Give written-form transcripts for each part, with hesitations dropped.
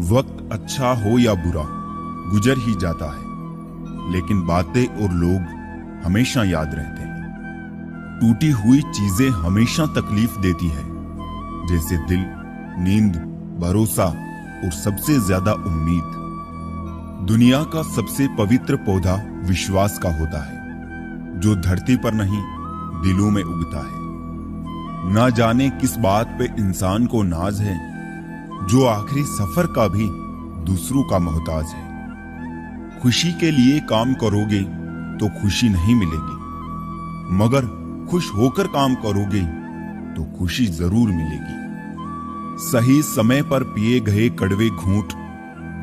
वक्त अच्छा हो या बुरा गुजर ही जाता है, लेकिन बातें और लोग हमेशा याद रहते हैं। टूटी हुई चीजें हमेशा तकलीफ देती है, जैसे दिल, नींद, भरोसा और सबसे ज्यादा उम्मीद। दुनिया का सबसे पवित्र पौधा विश्वास का होता है, जो धरती पर नहीं दिलों में उगता है। ना जाने किस बात पे इंसान को नाज है, जो आखिरी सफर का भी दूसरों का मोहताज है। खुशी के लिए काम करोगे तो खुशी नहीं मिलेगी, मगर खुश होकर काम करोगे तो खुशी जरूर मिलेगी। सही समय पर पिए गए कड़वे घूंट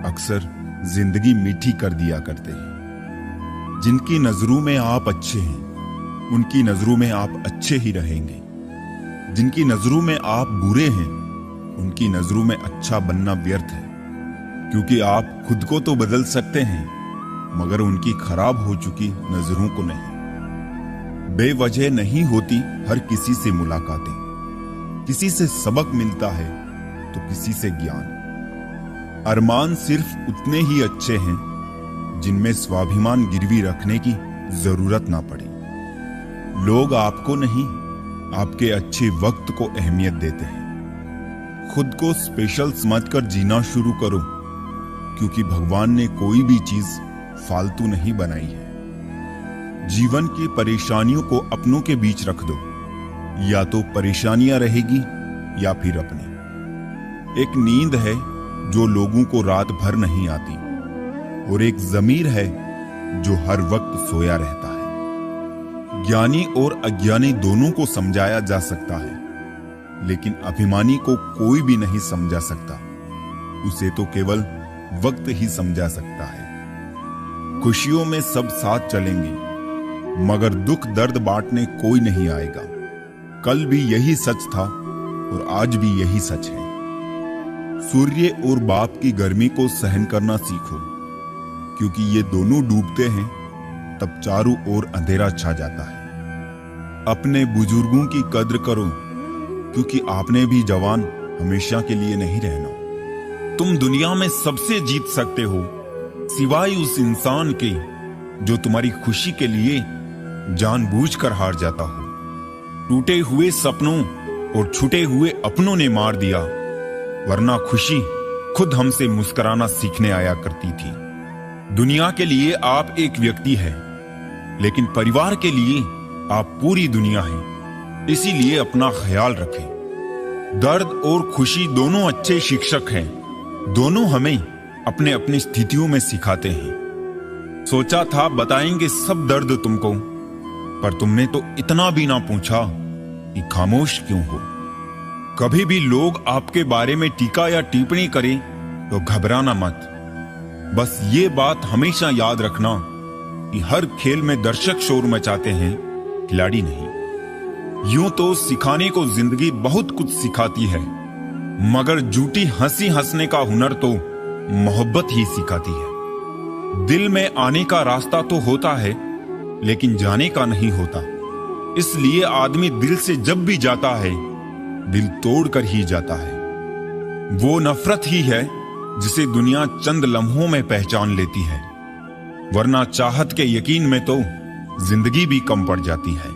अक्सर जिंदगी मीठी कर दिया करते हैं। जिनकी नजरों में आप अच्छे हैं, उनकी नजरों में आप अच्छे ही रहेंगे। जिनकी नजरों में आप बुरे हैं, उनकी नजरों में अच्छा बनना व्यर्थ है, क्योंकि आप खुद को तो बदल सकते हैं, मगर उनकी खराब हो चुकी नजरों को नहीं। बेवजह नहीं होती हर किसी से मुलाकातें, किसी से सबक मिलता है तो किसी से ज्ञान। अरमान सिर्फ उतने ही अच्छे हैं जिनमें स्वाभिमान गिरवी रखने की जरूरत ना पड़े। लोग आपको नहीं, आपके अच्छे वक्त को अहमियत देते हैं। खुद को स्पेशल समझकर जीना शुरू करो, क्योंकि भगवान ने कोई भी चीज फालतू नहीं बनाई है। जीवन की परेशानियों को अपनों के बीच रख दो, या तो परेशानियां रहेगी या फिर अपने। एक नींद है जो लोगों को रात भर नहीं आती, और एक ज़मीर है जो हर वक्त सोया रहता है। ज्ञानी और अज्ञानी दोनों को समझाया जा सकता है, लेकिन अभिमानी को कोई भी नहीं समझा सकता। उसे तो केवल वक्त ही समझा सकता है। खुशियों में सब साथ चलेंगे, मगर दुख दर्द बांटने कोई नहीं आएगा। कल भी यही सच था और आज भी यही सच है। सूर्य और बाप की गर्मी को सहन करना सीखो, क्योंकि ये दोनों डूबते हैं तब चारों ओर अंधेरा छा जाता है। अपने बुजुर्गों की कद्र करो, क्योंकि आपने भी जवान हमेशा के लिए नहीं रहना। तुम दुनिया में सबसे जीत सकते हो, सिवाय उस इंसान के जो तुम्हारी खुशी के लिए जानबूझकर हार जाता हो। टूटे हुए सपनों और छूटे हुए अपनों ने मार दिया, वरना खुशी खुद हमसे मुस्कुराना सीखने आया करती थी। दुनिया के लिए आप एक व्यक्ति हैं, लेकिन परिवार के लिए आप पूरी दुनिया हैं। इसीलिए अपना ख्याल रखें। दर्द और खुशी दोनों अच्छे शिक्षक हैं। दोनों हमें अपने अपनी स्थितियों में सिखाते हैं। सोचा था बताएंगे सब दर्द तुमको, पर तुमने तो इतना भी ना पूछा कि खामोश क्यों हो। कभी भी लोग आपके बारे में टीका या टिप्पणी करें तो घबराना मत। बस ये बात हमेशा याद रखना कि हर खेल में दर्शक शोर मचाते हैं, खिलाड़ी नहीं। यूं तो सिखाने को जिंदगी बहुत कुछ सिखाती है, मगर झूठी हंसी हंसने का हुनर तो मोहब्बत ही सिखाती है। दिल में आने का रास्ता तो होता है, लेकिन जाने का नहीं होता। इसलिए आदमी दिल से जब भी जाता है, दिल तोड़कर ही जाता है। वो नफरत ही है जिसे दुनिया चंद लम्हों में पहचान लेती है, वरना चाहत के यकीन में तो जिंदगी भी कम पड़ जाती है।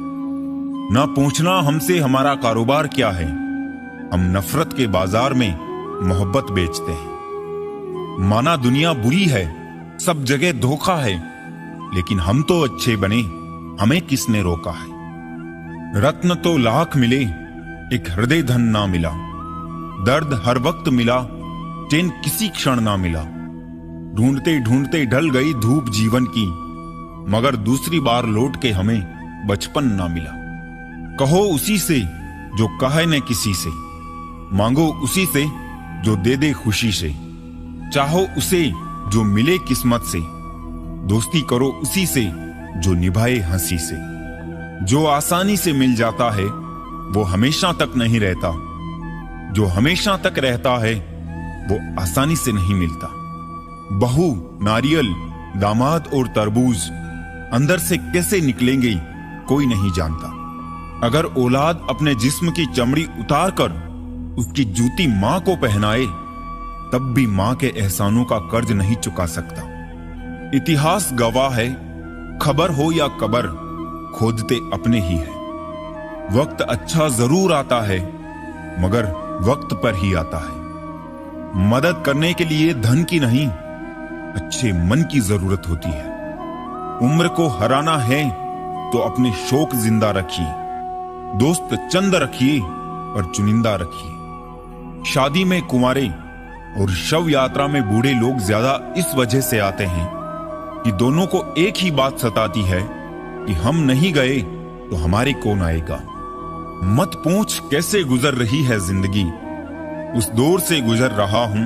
ना पूछना हमसे हमारा कारोबार क्या है, हम नफरत के बाजार में मोहब्बत बेचते हैं। माना दुनिया बुरी है, सब जगह धोखा है, लेकिन हम तो अच्छे बने, हमें किसने रोका है। रत्न तो लाख मिले, एक हृदय धन ना मिला। दर्द हर वक्त मिला, चैन किसी क्षण ना मिला। ढूंढते ढूंढते ढल गई धूप जीवन की, मगर दूसरी बार लौट के हमें बचपन ना मिला। कहो उसी से जो कहे न किसी से, मांगो उसी से जो दे दे खुशी से। चाहो उसे जो मिले किस्मत से, दोस्ती करो उसी से जो निभाए हंसी से। जो आसानी से मिल जाता है वो हमेशा तक नहीं रहता, जो हमेशा तक रहता है वो आसानी से नहीं मिलता। बहू, नारियल, दामाद और तरबूज अंदर से कैसे निकलेंगे कोई नहीं जानता। अगर औलाद अपने जिस्म की चमड़ी उतार कर उसकी जूती मां को पहनाए तब भी मां के एहसानों का कर्ज नहीं चुका सकता। इतिहास गवाह है, खबर हो या कबर, खोदते अपने ही है। वक्त अच्छा जरूर आता है, मगर वक्त पर ही आता है। मदद करने के लिए धन की नहीं, अच्छे मन की जरूरत होती है। उम्र को हराना है तो अपने शौक जिंदा रखिए, दोस्त चंद रखिए और चुनिंदा रखिए। शादी में कुंवारे और शव यात्रा में बूढ़े लोग ज्यादा इस वजह से आते हैं कि दोनों को एक ही बात सताती है कि हम नहीं गए तो हमारे कौन आएगा। मत पूछ कैसे गुजर रही है जिंदगी, उस दौर से गुजर रहा हूं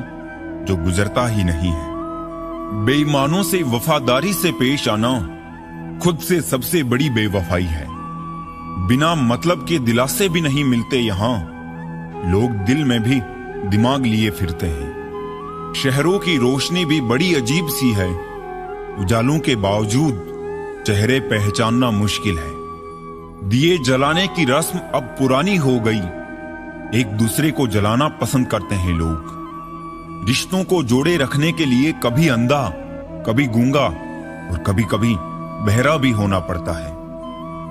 जो गुजरता ही नहीं है। बेईमानों से वफादारी से पेश आना खुद से सबसे बड़ी बेवफाई है। बिना मतलब के दिलासे भी नहीं मिलते यहां, लोग दिल में भी दिमाग लिए फिरते हैं। शहरों की रोशनी भी बड़ी अजीब सी है, उजालों के बावजूद चेहरे पहचानना मुश्किल है। दिए जलाने की रस्म अब पुरानी हो गई, एक दूसरे को जलाना पसंद करते हैं लोग। रिश्तों को जोड़े रखने के लिए कभी अंधा, कभी गूंगा और कभी कभी बहरा भी होना पड़ता है।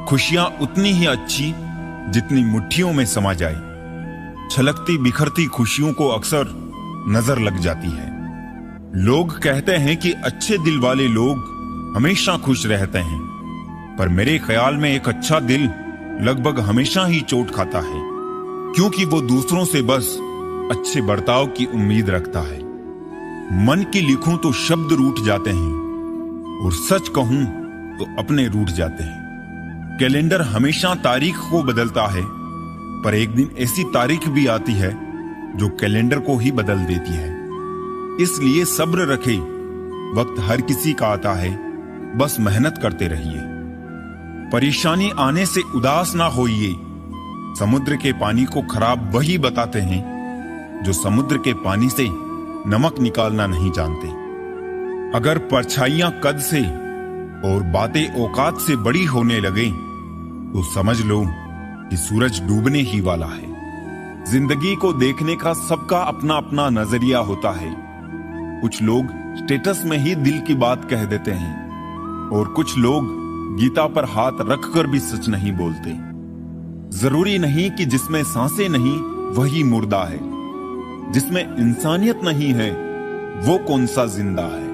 खुशियां उतनी ही अच्छी जितनी मुट्ठियों में समा जाए। छलकती बिखरती खुशियों को अक्सर नजर लग जाती है। लोग कहते हैं कि अच्छे दिल वाले लोग हमेशा खुश रहते हैं, पर मेरे ख्याल में एक अच्छा दिल लगभग हमेशा ही चोट खाता है, क्योंकि वो दूसरों से बस अच्छे बर्ताव की उम्मीद रखता है। मन की लिखूं तो शब्द रूठ जाते हैं और सच कहूं तो अपने रूठ जाते हैं। कैलेंडर हमेशा तारीख को बदलता है, पर एक दिन ऐसी तारीख भी आती है जो कैलेंडर को ही बदल देती है। इसलिए सब्र रखे, वक्त हर किसी का आता है, बस मेहनत करते रहिए। परेशानी आने से उदास ना होइए, समुद्र के पानी को खराब वही बताते हैं जो समुद्र के पानी से नमक निकालना नहीं जानते। अगर परछाइयां कद से और बातें औकात से बड़ी होने लगे तो समझ लो कि सूरज डूबने ही वाला है। जिंदगी को देखने का सबका अपना अपना नजरिया होता है। कुछ लोग स्टेटस में ही दिल की बात कह देते हैं और कुछ लोग गीता पर हाथ रखकर भी सच नहीं बोलते। जरूरी नहीं कि जिसमें सांसें नहीं वही मुर्दा है, जिसमें इंसानियत नहीं है वो कौन सा जिंदा है।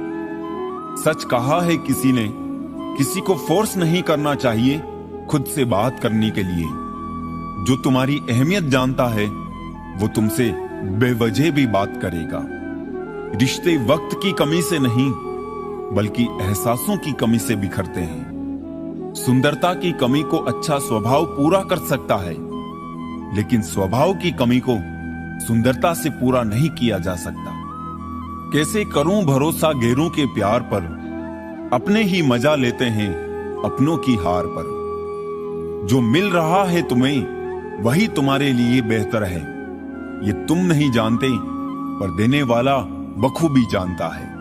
सच कहा है किसी ने, किसी को फोर्स नहीं करना चाहिए खुद से बात करने के लिए। जो तुम्हारी अहमियत जानता है वो तुमसे बेवजह भी बात करेगा। रिश्ते वक्त की कमी से नहीं बल्कि एहसासों की कमी से बिखरते हैं। सुंदरता की कमी को अच्छा स्वभाव पूरा कर सकता है, लेकिन स्वभाव की कमी को सुंदरता से पूरा नहीं किया जा सकता। कैसे करूं भरोसा गैरों के प्यार पर, अपने ही मजा लेते हैं अपनों की हार पर। जो मिल रहा है तुम्हें वही तुम्हारे लिए बेहतर है, ये तुम नहीं जानते पर देने वाला बखूबी जानता है।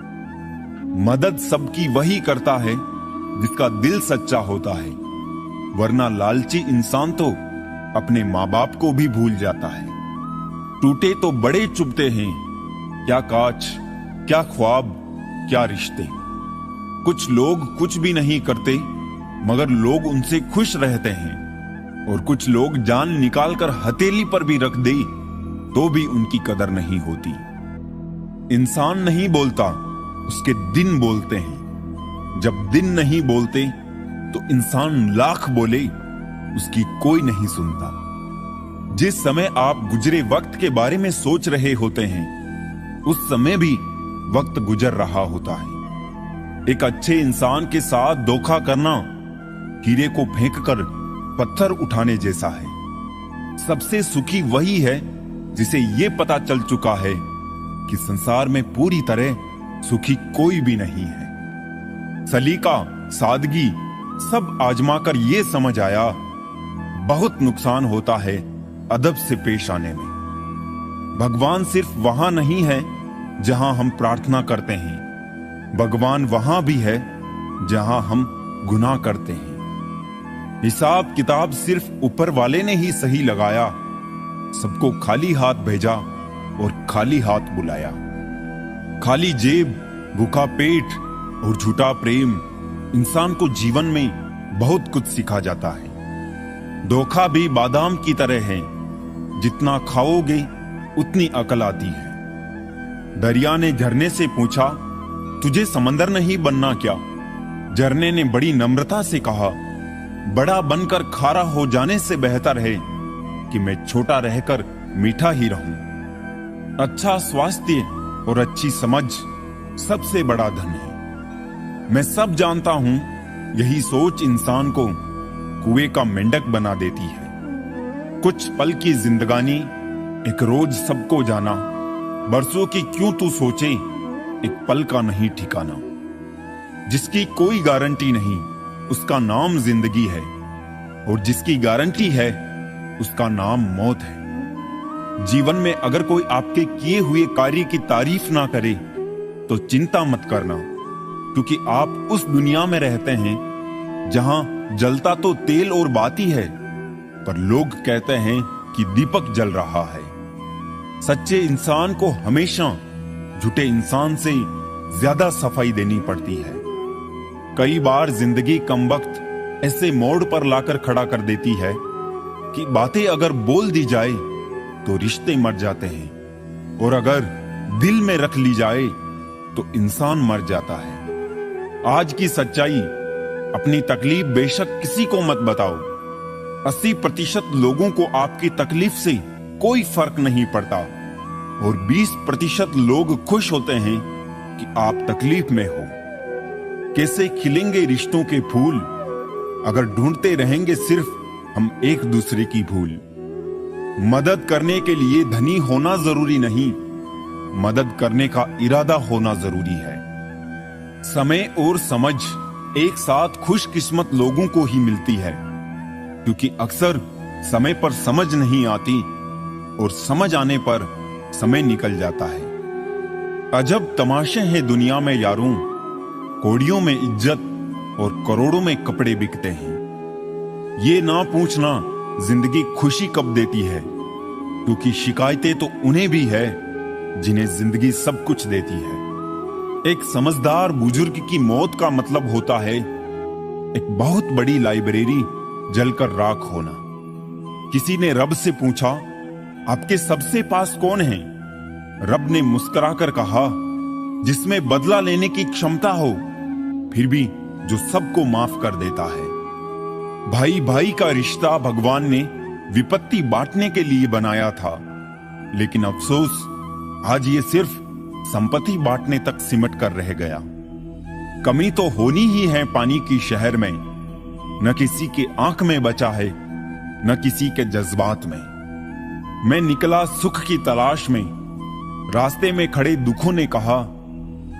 मदद सबकी वही करता है जिसका दिल सच्चा होता है, वरना लालची इंसान तो अपने माँ बाप को भी भूल जाता है। टूटे तो बड़े चुभते हैं, क्या कांच, क्या ख्वाब, क्या रिश्ते। कुछ लोग कुछ भी नहीं करते मगर लोग उनसे खुश रहते हैं, और कुछ लोग जान निकालकर हथेली पर भी रख दे तो भी उनकी कदर नहीं होती। इंसान नहीं बोलता, उसके दिन बोलते हैं। जब दिन नहीं बोलते तो इंसान लाख बोले उसकी कोई नहीं सुनता। जिस समय आप गुजरे वक्त के बारे में सोच रहे होते हैं उस समय भी वक्त गुजर रहा होता है। एक अच्छे इंसान के साथ धोखा करना हीरे को फेंककर पत्थर उठाने जैसा है। सबसे सुखी वही है जिसे यह पता चल चुका है कि संसार में पूरी तरह सुखी कोई भी नहीं है। सलीका, सादगी सब आजमाकर यह समझ आया, बहुत नुकसान होता है अदब से पेश आने में। भगवान सिर्फ वहां नहीं है जहां हम प्रार्थना करते हैं, भगवान वहां भी है जहां हम गुनाह करते हैं। हिसाब किताब सिर्फ ऊपर वाले ने ही सही लगाया, सबको खाली हाथ भेजा और खाली हाथ बुलाया। खाली जेब, भूखा पेट और झूठा प्रेम इंसान को जीवन में बहुत कुछ सिखा जाता है। धोखा भी बादाम की तरह है, जितना खाओगे उतनी अकल आती है। दरिया ने झरने से पूछा, तुझे समंदर नहीं बनना क्या? झरने ने बड़ी नम्रता से कहा, बड़ा बनकर खारा हो जाने से बेहतर है कि मैं छोटा रहकर मीठा ही रहूं। अच्छा स्वास्थ्य और अच्छी समझ सबसे बड़ा धन है। मैं सब जानता हूं, यही सोच इंसान को कुएं का मेंढक बना देती है। कुछ पल की जिंदगानी, एक रोज सबको जाना, बरसों की क्यों तू सोचे, एक पल का नहीं ठिकाना। जिसकी कोई गारंटी नहीं उसका नाम जिंदगी है, और जिसकी गारंटी है उसका नाम मौत है। जीवन में अगर कोई आपके किए हुए कार्य की तारीफ ना करे तो चिंता मत करना, क्योंकि आप उस दुनिया में रहते हैं जहां जलता तो तेल और बाती है, पर लोग कहते हैं कि दीपक जल रहा है। सच्चे इंसान को हमेशा झूठे इंसान से ज्यादा सफाई देनी पड़ती है। कई बार जिंदगी कमबख्त ऐसे मोड़ पर लाकर खड़ा कर देती है कि बातें अगर बोल दी जाए तो रिश्ते मर जाते हैं, और अगर दिल में रख ली जाए तो इंसान मर जाता है। आज की सच्चाई, अपनी तकलीफ बेशक किसी को मत बताओ। 80% लोगों को आपकी तकलीफ से कोई फर्क नहीं पड़ता, और 20% लोग खुश होते हैं कि आप तकलीफ में हो। कैसे खिलेंगे रिश्तों के फूल अगर ढूंढते रहेंगे सिर्फ हम एक दूसरे की भूल। मदद करने के लिए धनी होना जरूरी नहीं, मदद करने का इरादा होना जरूरी है। समय और समझ एक साथ खुशकिस्मत लोगों को ही मिलती है, क्योंकि अक्सर समय पर समझ नहीं आती और समझ आने पर समय निकल जाता है। अजब तमाशे हैं दुनिया में यारों, कौड़ियों में इज्जत और करोड़ों में कपड़े बिकते हैं। ये ना पूछना जिंदगी खुशी कब देती है, क्योंकि शिकायतें तो उन्हें भी है जिन्हें जिंदगी सब कुछ देती है। एक समझदार बुजुर्ग की मौत का मतलब होता है एक बहुत बड़ी लाइब्रेरी जलकर राख होना। किसी ने रब से पूछा, आपके सबसे पास कौन है? रब ने मुस्कुराकर कहा, जिसमें बदला लेने की क्षमता हो, फिर भी जो सबको माफ कर देता है। भाई भाई का रिश्ता भगवान ने विपत्ति बांटने के लिए बनाया था, लेकिन अफसोस आज ये सिर्फ संपत्ति बांटने तक सिमट कर रह गया। कमी तो होनी ही है पानी की शहर में, न किसी के आंख में बचा है न किसी के जज्बात में। मैं निकला सुख की तलाश में, रास्ते में खड़े दुखों ने कहा,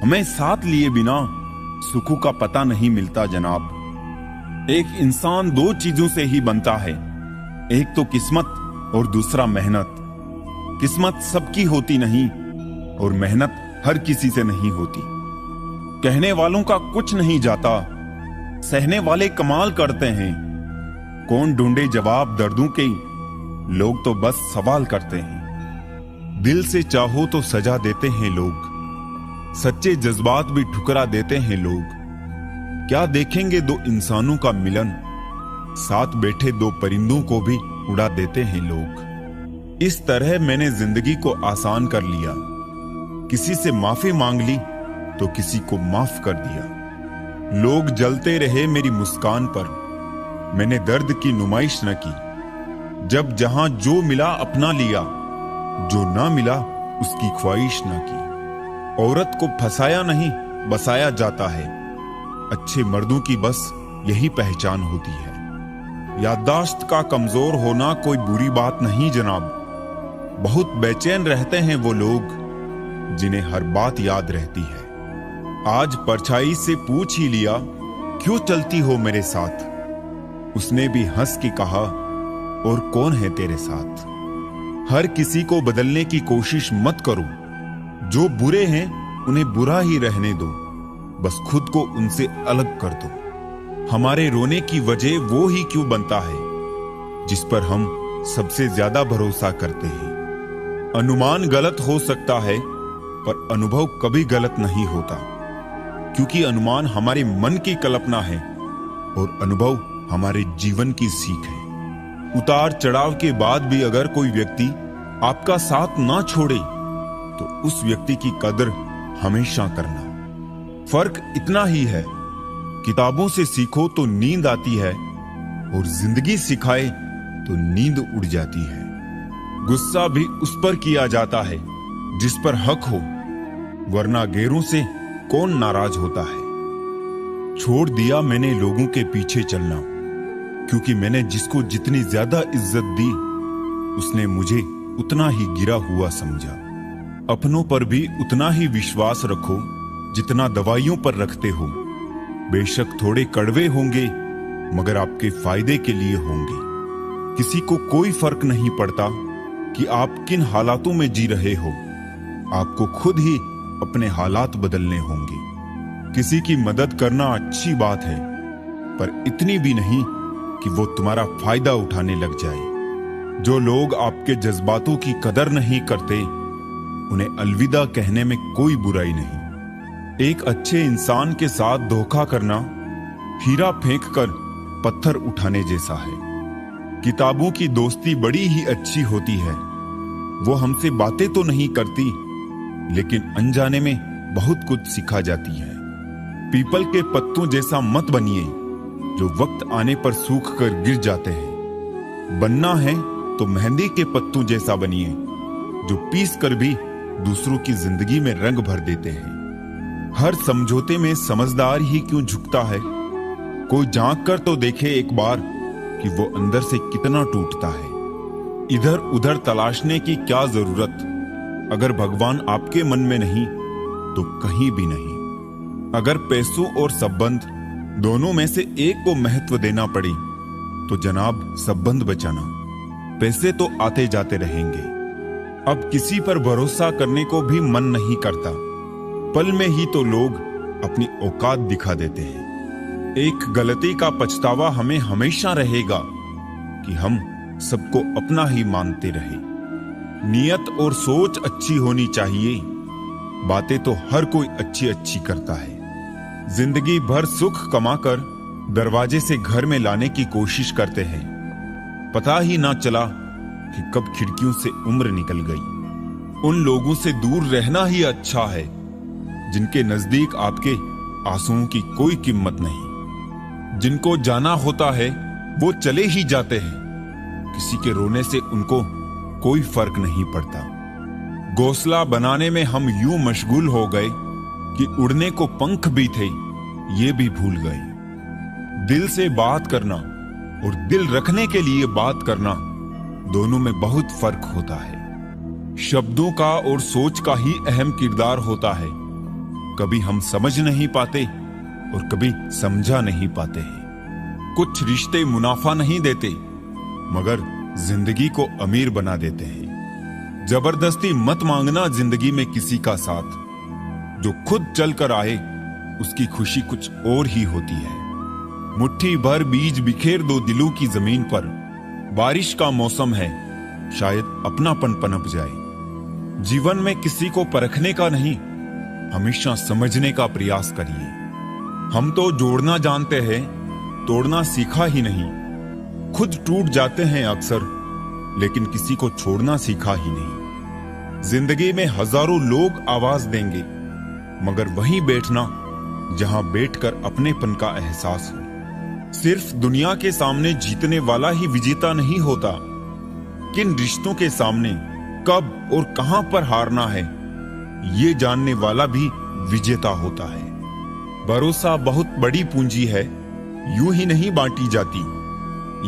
हमें साथ लिए बिना सुखों का पता नहीं मिलता जनाब। एक इंसान दो चीजों से ही बनता है, एक तो किस्मत और दूसरा मेहनत। किस्मत सबकी होती नहीं और मेहनत हर किसी से नहीं होती। कहने वालों का कुछ नहीं जाता, सहने वाले कमाल करते हैं। कौन ढूंढे जवाब दर्दों के, लोग तो बस सवाल करते हैं। दिल से चाहो तो सजा देते हैं लोग, सच्चे जज्बात भी ठुकरा देते हैं लोग। क्या देखेंगे दो इंसानों का मिलन, साथ बैठे दो परिंदों को भी उड़ा देते हैं लोग। इस तरह मैंने जिंदगी को आसान कर लिया, किसी से माफी मांग ली तो किसी को माफ कर दिया। लोग जलते रहे मेरी मुस्कान पर, मैंने दर्द की नुमाइश न की। जब जहां जो मिला अपना लिया, जो ना मिला उसकी ख्वाहिश न की। औरत को फंसाया नहीं बसाया जाता है, अच्छे मर्दों की बस यही पहचान होती है। याददाश्त का कमजोर होना कोई बुरी बात नहीं जनाब। बहुत बेचैन रहते हैं वो लोग जिन्हें हर बात याद रहती है। आज परछाई से पूछ ही लिया, क्यों चलती हो मेरे साथ? उसने भी हंस के कहा, और कौन है तेरे साथ? हर किसी को बदलने की कोशिश मत करो, जो बुरे हैं उन्हें बुरा ही रहने दो, बस खुद को उनसे अलग कर दो। हमारे रोने की वजह वो ही क्यों बनता है जिस पर हम सबसे ज्यादा भरोसा करते हैं। अनुमान गलत हो सकता है पर अनुभव कभी गलत नहीं होता, क्योंकि अनुमान हमारे मन की कल्पना है और अनुभव हमारे जीवन की सीख है। उतार चढ़ाव के बाद भी अगर कोई व्यक्ति आपका साथ ना छोड़े तो उस व्यक्ति की कदर हमेशा करना। फर्क इतना ही है, किताबों से सीखो तो नींद आती है और जिंदगी सिखाए तो नींद उड़ जाती है। गुस्सा भी उस पर किया जाता है जिस पर हक हो, वरना गैरों से कौन नाराज होता है। छोड़ दिया मैंने लोगों के पीछे चलना, क्योंकि मैंने जिसको जितनी ज्यादा इज्जत दी उसने मुझे उतना ही गिरा हुआ समझा। अपनों पर भी उतना ही विश्वास रखो जितना दवाइयों पर रखते हो। बेशक थोड़े कड़वे होंगे मगर आपके फायदे के लिए होंगे। किसी को कोई फर्क नहीं पड़ता कि आप किन हालातों में जी रहे हो, आपको खुद ही अपने हालात बदलने होंगे। किसी की मदद करना अच्छी बात है, पर इतनी भी नहीं कि वो तुम्हारा फायदा उठाने लग जाए। जो लोग आपके जज्बातों की कदर नहीं करते उन्हें अलविदा कहने में कोई बुराई नहीं। एक अच्छे इंसान के साथ धोखा करना हीरा फेंक कर पत्थर उठाने जैसा है। किताबों की दोस्ती बड़ी ही अच्छी होती है। वो हमसे बातें तो नहीं करती, लेकिन अनजाने में बहुत कुछ सिखा जाती है। पीपल के पत्तों जैसा मत बनिए जो वक्त आने पर सूख कर गिर जाते हैं। बनना है तो मेहंदी के पत्तों जैसा बनिए जो पीस कर भी दूसरों की जिंदगी में रंग भर देते हैं। हर समझौते में समझदार ही क्यों झुकता है? कोई झांक कर तो देखे एक बार कि वो अंदर से कितना टूटता है। इधर उधर तलाशने की क्या जरूरत? अगर भगवान आपके मन में नहीं तो कहीं भी नहीं। अगर पैसों और संबंध दोनों में से एक को महत्व देना पड़े तो जनाब संबंध बचाना। पैसे तो आते जाते रहेंगे। अब किसी पर भरोसा करने को भी मन नहीं करता। पल में ही तो लोग अपनी औकात दिखा देते हैं। एक गलती का पछतावा हमें हमेशा रहेगा कि हम सबको अपना ही मानते रहे। नियत और सोच अच्छी होनी चाहिए। बातें तो हर कोई अच्छी अच्छी करता है। जिंदगी भर सुख कमाकर दरवाजे से घर में लाने की कोशिश करते हैं। पता ही ना चला कि कब खिड़कियों से उम्र निकल गई। उन लोगों से दूर रहना ही अच्छा है जिनके नजदीक आपके आंसुओं की कोई कीमत नहीं। जिनको जाना होता है वो चले ही जाते हैं। किसी के रोने से उनको कोई फर्क नहीं पड़ता। घोंसला बनाने में हम यूं मशगूल हो गए कि उड़ने को पंख भी थे ये भी भूल गए। दिल से बात करना और दिल रखने के लिए बात करना दोनों में बहुत फर्क होता है। शब्दों का और सोच का ही अहम किरदार होता है। कभी हम समझ नहीं पाते और कभी समझा नहीं पाते हैं। कुछ रिश्ते मुनाफा नहीं देते मगर जिंदगी को अमीर बना देते हैं। जबरदस्ती मत मांगना जिंदगी में किसी का साथ। जो खुद चल कर आए उसकी खुशी कुछ और ही होती है। मुट्ठी भर बीज बिखेर दो दिलों की जमीन पर। बारिश का मौसम है, शायद अपनापन पनप जाए। जीवन में किसी को परखने का नहीं, हमेशा समझने का प्रयास करिए। हम तो जोड़ना जानते हैं, तोड़ना सीखा ही नहीं। खुद टूट जाते हैं अक्सर, लेकिन किसी को छोड़ना सीखा ही नहीं। जिंदगी में हजारों लोग आवाज देंगे, मगर वहीं बैठना जहां बैठकर अपनेपन का एहसास हो। सिर्फ दुनिया के सामने जीतने वाला ही विजेता नहीं होता। किन रिश्तों के सामने कब और कहां पर हारना है ये जानने वाला भी विजेता होता है। भरोसा बहुत बड़ी पूंजी है, यूं ही नहीं बांटी जाती।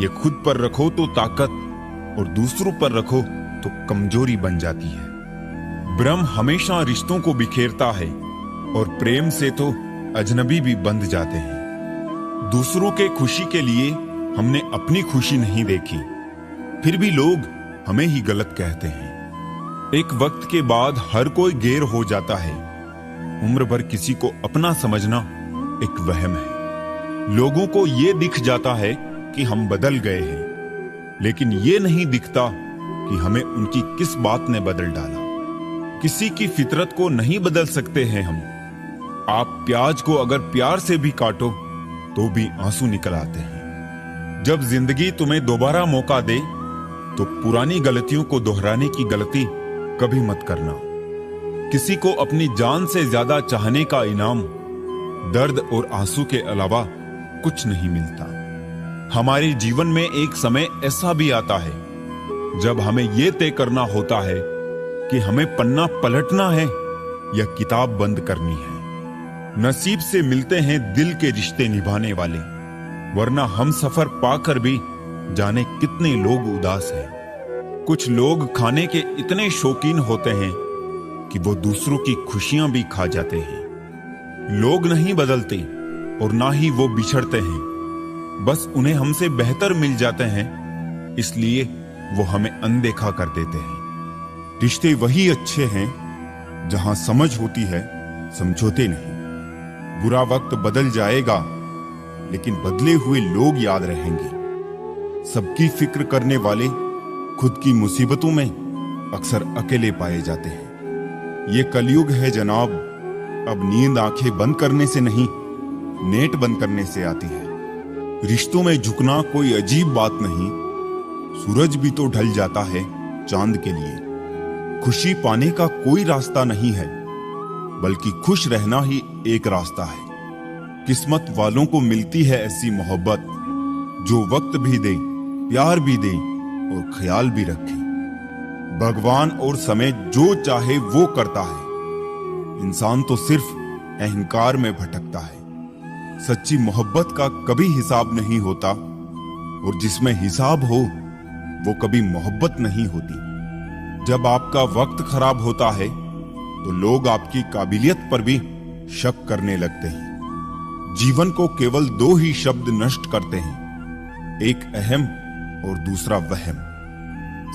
ये खुद पर रखो तो ताकत और दूसरों पर रखो तो कमजोरी बन जाती है। भ्रम हमेशा रिश्तों को बिखेरता है और प्रेम से तो अजनबी भी बंध जाते हैं। दूसरों के खुशी के लिए हमने अपनी खुशी नहीं देखी, फिर भी लोग हमें ही गलत कहते हैं। एक वक्त के बाद हर कोई गैर हो जाता है। उम्र भर किसी को अपना समझना एक वहम है। लोगों को ये दिख जाता है कि हम बदल गए हैं, लेकिन ये नहीं दिखता कि हमें उनकी किस बात ने बदल डाला। किसी की फितरत को नहीं बदल सकते हैं हम। आप प्याज को अगर प्यार से भी काटो तो भी आंसू निकल आते हैं। जब जिंदगी तुम्हें दोबारा मौका दे तो पुरानी गलतियों को दोहराने की गलती कभी मत करना। किसी को अपनी जान से ज्यादा चाहने का इनाम दर्द और आंसू के अलावा कुछ नहीं मिलता। हमारे जीवन में एक समय ऐसा भी आता है जब हमें यह तय करना होता है कि हमें पन्ना पलटना है या किताब बंद करनी है। नसीब से मिलते हैं दिल के रिश्ते निभाने वाले, वरना हम सफर पाकर भी जाने कितने लोग उदास हैं। कुछ लोग खाने के इतने शौकीन होते हैं कि वो दूसरों की खुशियां भी खा जाते हैं। लोग नहीं बदलते और ना ही वो बिछड़ते हैं, बस उन्हें हमसे बेहतर मिल जाते हैं, इसलिए वो हमें अनदेखा कर देते हैं। रिश्ते वही अच्छे हैं जहां समझ होती है, समझौते नहीं। बुरा वक्त बदल जाएगा लेकिन बदले हुए लोग याद रहेंगे। सबकी फिक्र करने वाले खुद की मुसीबतों में अक्सर अकेले पाए जाते हैं। ये कलयुग है जनाब, अब नींद आंखें बंद करने से नहीं, नेट बंद करने से आती है। रिश्तों में झुकना कोई अजीब बात नहीं, सूरज भी तो ढल जाता है चांद के लिए। खुशी पाने का कोई रास्ता नहीं है, बल्कि खुश रहना ही एक रास्ता है। किस्मत वालों को मिलती है ऐसी मोहब्बत जो वक्त भी दे, प्यार भी दे और ख्याल भी रखे। भगवान और समय जो चाहे वो करता है, इंसान तो सिर्फ अहंकार में भटकता है। सच्ची मोहब्बत का कभी हिसाब नहीं होता और जिसमें हिसाब हो वो कभी मोहब्बत नहीं होती। जब आपका वक्त खराब होता है तो लोग आपकी काबिलियत पर भी शक करने लगते हैं। जीवन को केवल दो ही शब्द नष्ट करते हैं, एक अहम और दूसरा वहम।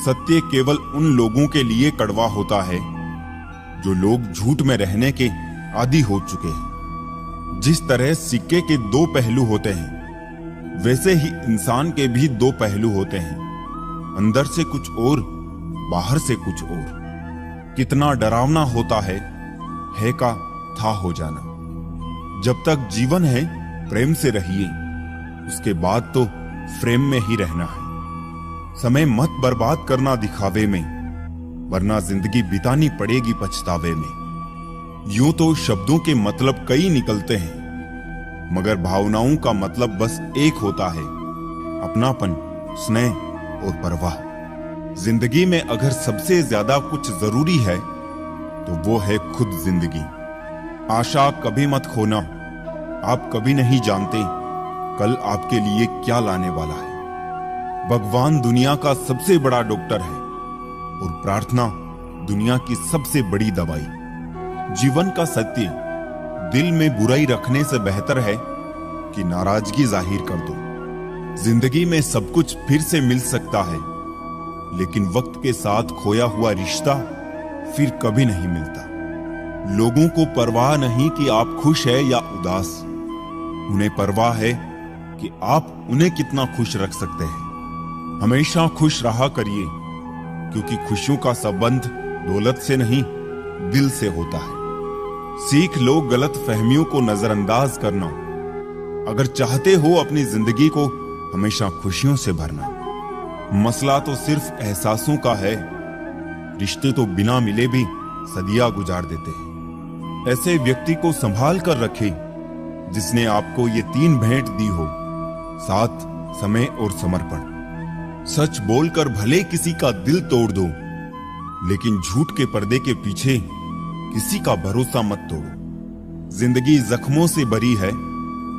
सत्य केवल उन लोगों के लिए कड़वा होता है जो लोग झूठ में रहने के आदी हो चुके हैं। जिस तरह सिक्के के दो पहलू होते हैं, वैसे ही इंसान के भी दो पहलू होते हैं, अंदर से कुछ और, बाहर से कुछ और। कितना डरावना होता है का था हो जाना। जब तक जीवन है प्रेम से रहिए, उसके बाद तो फ्रेम में ही रहना है। समय मत बर्बाद करना दिखावे में, वरना जिंदगी बितानी पड़ेगी पछतावे में। यूं तो शब्दों के मतलब कई निकलते हैं, मगर भावनाओं का मतलब बस एक होता है, अपनापन, स्नेह और परवाह। जिंदगी में अगर सबसे ज्यादा कुछ जरूरी है तो वो है खुद जिंदगी। आशा कभी मत खोना, आप कभी नहीं जानते कल आपके लिए क्या लाने वाला है। भगवान दुनिया का सबसे बड़ा डॉक्टर है और प्रार्थना दुनिया की सबसे बड़ी दवाई। जीवन का सत्य, दिल में बुराई रखने से बेहतर है कि नाराजगी जाहिर कर दो। जिंदगी में सब कुछ फिर से मिल सकता है, लेकिन वक्त के साथ खोया हुआ रिश्ता फिर कभी नहीं मिलता। लोगों को परवाह नहीं कि आप खुश है या उदास, उन्हें परवाह है कि आप उन्हें कितना खुश रख सकते हैं। हमेशा खुश रहा करिए, क्योंकि खुशियों का संबंध दौलत से नहीं, दिल से होता है। सीख लो गलत फहमियों को नजरअंदाज करना, अगर चाहते हो अपनी जिंदगी को हमेशा खुशियों से भरना। मसला तो सिर्फ एहसासों का है, रिश्ते तो बिना मिले भी सदियां गुजार देते हैं। ऐसे व्यक्ति को संभाल कर रखें जिसने आपको ये तीन भेंट दी हो, साथ, समय और समर्पण। सच बोलकर भले किसी का दिल तोड़ दो, लेकिन झूठ के पर्दे के पीछे किसी का भरोसा मत तोड़ो। जिंदगी जख्मों से भरी है,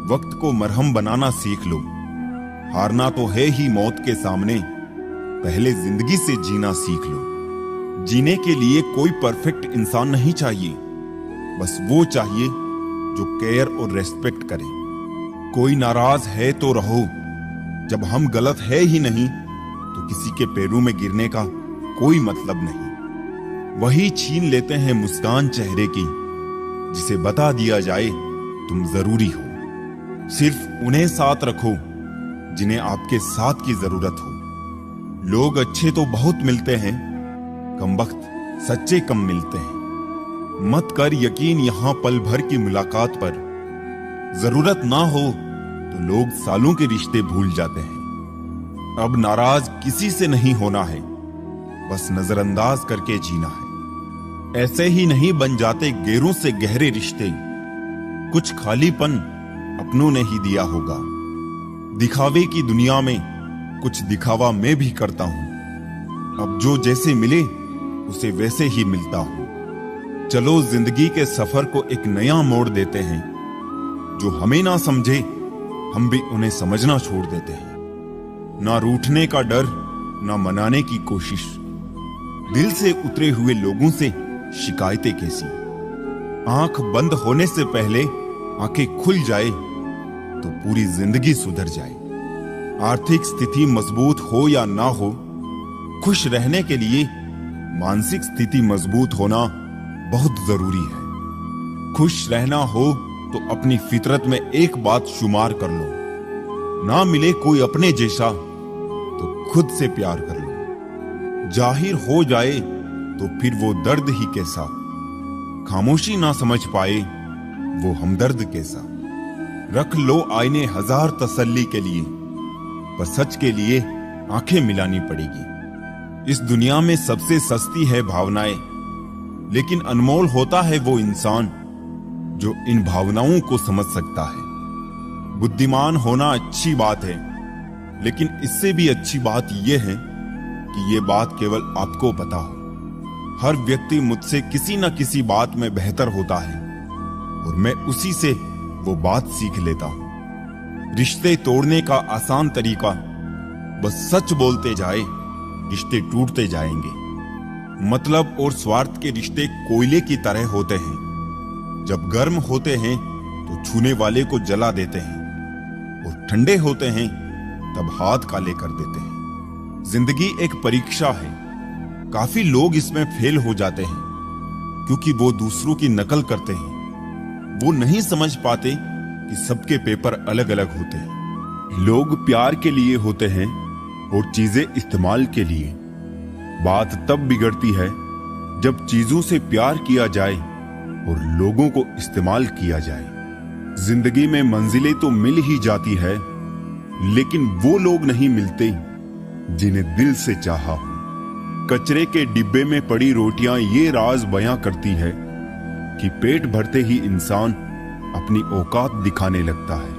वक्त को मरहम बनाना सीख लो। हारना तो है ही मौत के सामने, पहले जिंदगी से जीना सीख लो। जीने के लिए कोई परफेक्ट इंसान नहीं चाहिए, बस वो चाहिए जो केयर और रेस्पेक्ट करे। कोई नाराज है तो रहो, जब हम गलत है ही नहीं तो किसी के पैरों में गिरने का कोई मतलब नहीं। वही छीन लेते हैं मुस्कान चेहरे की जिसे बता दिया जाए तुम जरूरी हो। सिर्फ उन्हें साथ रखो जिन्हें आपके साथ की जरूरत हो। लोग अच्छे तो बहुत मिलते हैं, कमबख्त सच्चे कम मिलते हैं। मत कर यकीन यहां पल भर की मुलाकात पर। जरूरत ना हो तो लोग सालों के रिश्ते भूल जाते हैं। अब नाराज किसी से नहीं होना है, बस नजरअंदाज करके जीना है। ऐसे ही नहीं बन जाते गैरों से गहरे रिश्ते, कुछ खालीपन अपनों ने ही दिया होगा। दिखावे की दुनिया में कुछ दिखावा मैं भी करता हूं। अब जो जैसे मिले उसे वैसे ही मिलता हूं। चलो जिंदगी के सफर को एक नया मोड़ देते हैं। जो हमें ना समझे हम भी उन्हें समझना छोड़ देते हैं। ना रूठने का डर, ना मनाने की कोशिश। दिल से उतरे हुए लोगों से शिकायतें कैसी। आंख बंद होने से पहले आंखें खुल जाए तो पूरी जिंदगी सुधर जाए। आर्थिक स्थिति मजबूत हो या ना हो, खुश रहने के लिए मानसिक स्थिति मजबूत होना बहुत जरूरी है। खुश रहना हो तो अपनी फितरत में एक बात शुमार कर लो, ना मिले कोई अपने जैसा तो खुद से प्यार कर लो। जाहिर हो जाए तो फिर वो दर्द ही कैसा, खामोशी ना समझ पाए वो हमदर्द कैसा। रख लो आईने हजार तसल्ली के लिए, पर सच के लिए आंखें मिलानी पड़ेगी। इस दुनिया में सबसे सस्ती है भावनाएं, लेकिन अनमोल होता है वो इंसान जो इन भावनाओं को समझ सकता है। बुद्धिमान होना अच्छी बात है, लेकिन इससे भी अच्छी बात यह है कि ये बात केवल आपको पता हो। हर व्यक्ति मुझसे किसी न किसी बात में बेहतर होता है और मैं उसी से वो बात सीख लेता हूं। रिश्ते तोड़ने का आसान तरीका बस सच बोलते जाए, रिश्ते टूटते जाएंगे। मतलब और स्वार्थ के रिश्ते कोयले की तरह होते हैं। जब गर्म होते हैं तो छूने वाले को जला देते हैं और ठंडे होते हैं तब हाथ काले कर देते हैं। जिंदगी एक परीक्षा है। काफी लोग इसमें फेल हो जाते हैं क्योंकि वो दूसरों की नकल करते हैं। वो नहीं समझ पाते कि सबके पेपर अलग अलग होते हैं। लोग प्यार के लिए होते हैं और चीजें इस्तेमाल के लिए। बात तब बिगड़ती है जब चीजों से प्यार किया जाए और लोगों को इस्तेमाल किया जाए। जिंदगी में मंजिलें तो मिल ही जाती है, लेकिन वो लोग नहीं मिलते जिन्हें दिल से चाहा हो। कचरे के डिब्बे में पड़ी रोटियां ये राज बयां करती है कि पेट भरते ही इंसान अपनी औकात दिखाने लगता है।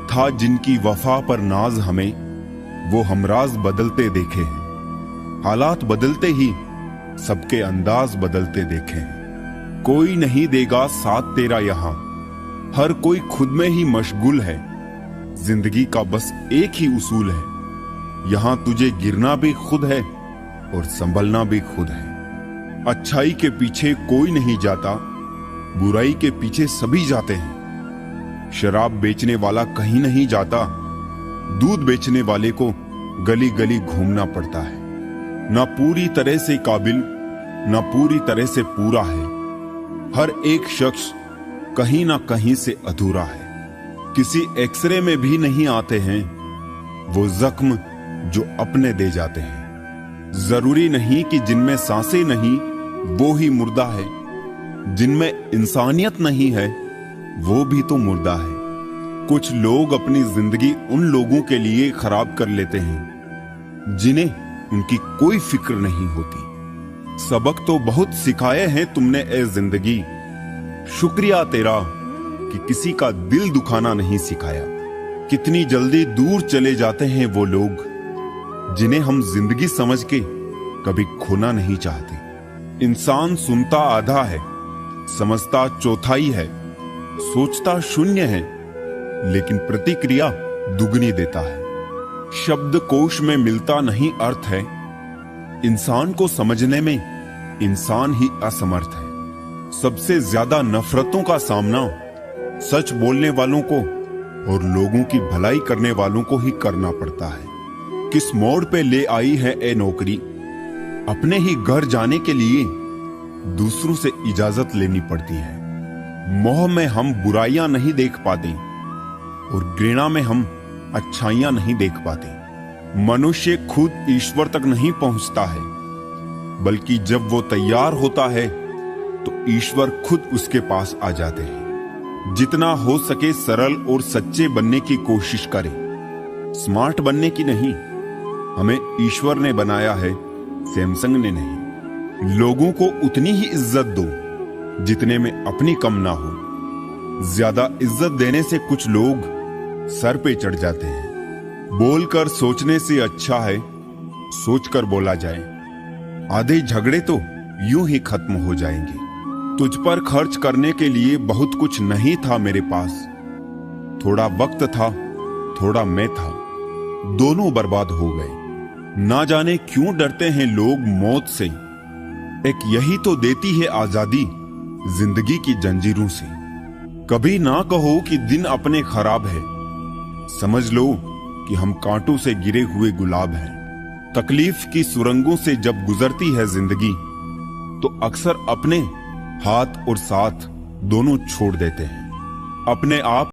था जिनकी वफा पर नाज हमें, वो हमराज बदलते देखे हैं। हालात बदलते ही सबके अंदाज बदलते देखे हैं। कोई नहीं देगा साथ तेरा यहां, हर कोई खुद में ही मशगूल है। जिंदगी का बस एक ही उसूल है, यहां तुझे गिरना भी खुद है और संभलना भी खुद है। अच्छाई के पीछे कोई नहीं जाता, बुराई के पीछे सभी जाते हैं। शराब बेचने वाला कहीं नहीं जाता, दूध बेचने वाले को गली गली घूमना पड़ता है। ना पूरी तरह से काबिल, ना पूरी तरह से पूरा है। हर एक शख्स कहीं ना कहीं से अधूरा है। किसी एक्सरे में भी नहीं आते हैं वो जख्म जो अपने दे जाते हैं। जरूरी नहीं कि जिनमें सांसें नहीं वो ही मुर्दा है, जिनमें इंसानियत नहीं है वो भी तो मुर्दा है। कुछ लोग अपनी जिंदगी उन लोगों के लिए खराब कर लेते हैं जिन्हें उनकी कोई फिक्र नहीं होती। सबक तो बहुत सिखाए हैं तुमने ए जिंदगी, शुक्रिया तेरा कि किसी का दिल दुखाना नहीं सिखाया। कितनी जल्दी दूर चले जाते हैं वो लोग जिन्हें हम जिंदगी समझ के कभी खोना नहीं चाहते। इंसान सुनता आधा है, समझता चौथाई है, सोचता शून्य है, लेकिन प्रतिक्रिया दुगनी देता है। शब्द कोश में मिलता नहीं अर्थ है, इंसान को समझने में इंसान ही असमर्थ है। सबसे ज्यादा नफरतों का सामना सच बोलने वालों को और लोगों की भलाई करने वालों को ही करना पड़ता है। किस मोड़ पे ले आई है ए नौकरी, अपने ही घर जाने के लिए दूसरों से इजाजत लेनी पड़ती है। मोह में हम बुराइयां नहीं देख पाते और घृणा में हम अच्छाइयां नहीं देख पाते। मनुष्य खुद ईश्वर तक नहीं पहुंचता है, बल्कि जब वो तैयार होता है तो ईश्वर खुद उसके पास आ जाते हैं। जितना हो सके सरल और सच्चे बनने की कोशिश करें, स्मार्ट बनने की नहीं। हमें ईश्वर ने बनाया है, सैमसंग ने नहीं। लोगों को उतनी ही इज्जत दो जितने में अपनी कम ना हो। ज्यादा इज्जत देने से कुछ लोग सर पे चढ़ जाते हैं। बोलकर सोचने से अच्छा है सोचकर बोला जाए। आधे झगड़े तो यूं ही खत्म हो जाएंगे। तुझ पर खर्च करने के लिए बहुत कुछ नहीं था मेरे पास। थोड़ा वक्त था, थोड़ा मैं था, दोनों बर्बाद हो गए। ना जाने क्यों डरते हैं लोग मौत से। एक यही तो देती है आजादी जिंदगी की जंजीरों से। कभी ना कहो कि दिन अपने खराब है। समझ लो कि हम कांटों से गिरे हुए गुलाब हैं। तकलीफ की सुरंगों से जब गुजरती है जिंदगी, तो अक्सर अपने हाथ और साथ दोनों छोड़ देते हैं। अपने आप